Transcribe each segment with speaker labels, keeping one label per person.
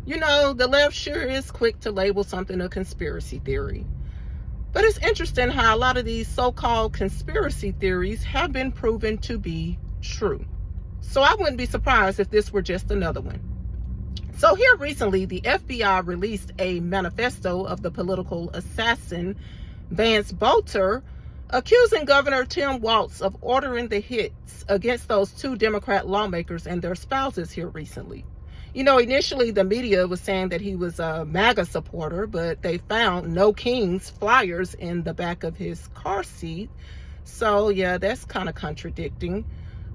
Speaker 1: You know, the left sure is quick to label something a conspiracy theory. But it's interesting how a lot of these so-called conspiracy theories have been proven to be true. So I wouldn't be surprised if this were just another one. So here recently, the FBI released a manifesto of the political assassin Vance Bolter, accusing Governor Tim Walz of ordering the hits against those two Democrat lawmakers and their spouses here recently. You know, initially the media was saying that he was a MAGA supporter, but they found No Kings flyers in the back of his car seat. So yeah, that's kind of contradicting.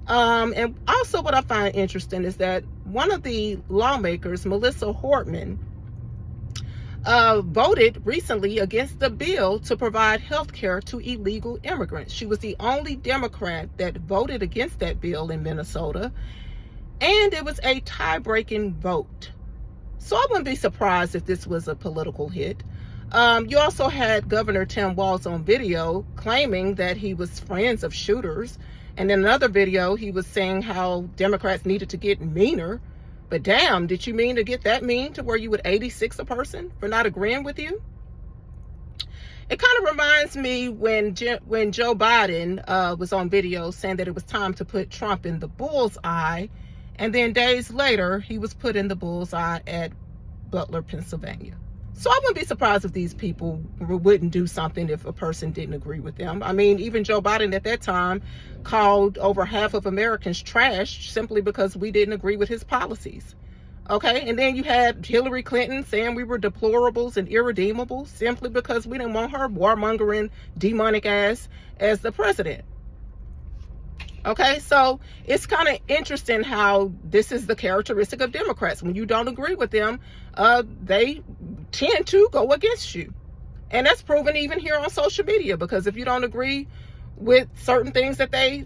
Speaker 1: And also what I find interesting is that one of the lawmakers, Melissa Hortman, voted recently against the bill to provide health care to illegal immigrants. She was the only Democrat that voted against that bill in Minnesota, and it was a tie-breaking vote. So I wouldn't be surprised if this was a political hit. You also had Governor Tim Walz on video claiming that he was friends of shooters, and in another video he was saying how Democrats needed to get meaner. But damn, did you mean to get that mean to where you would 86 a person for not agreeing with you? It kind of reminds me when Joe Biden was on video saying that it was time to put Trump in the bullseye, and then days later he was put in the bullseye at Butler, Pennsylvania. So I wouldn't be surprised if these people wouldn't do something if a person didn't agree with them. I mean, even Joe Biden at that time called over half of Americans trash simply because we didn't agree with his policies. Okay, and then you had Hillary Clinton saying we were deplorables and irredeemable simply because we didn't want her warmongering demonic ass as the president. Okay, so it's kind of interesting how this is the characteristic of Democrats. When you don't agree with them, they tend to go against you. And that's proven even here on social media, because if you don't agree with certain things that they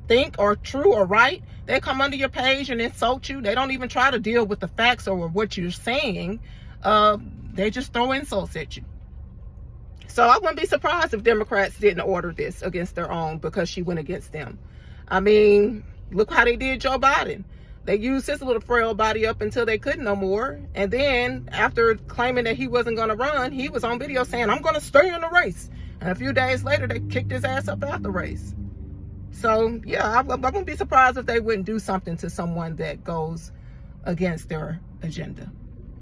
Speaker 1: think are true or right, they come under your page and insult you. They don't even try to deal with the facts or what you're saying. They just throw insults at you. So I wouldn't be surprised if Democrats didn't order this against their own because she went against them. I mean, look how they did Joe Biden. They used his little frail body up until they couldn't no more. And then after claiming that he wasn't going to run, he was on video saying, I'm going to stay in the race. And a few days later, they kicked his ass up out the race. So, yeah, I wouldn't be surprised if they wouldn't do something to someone that goes against their agenda.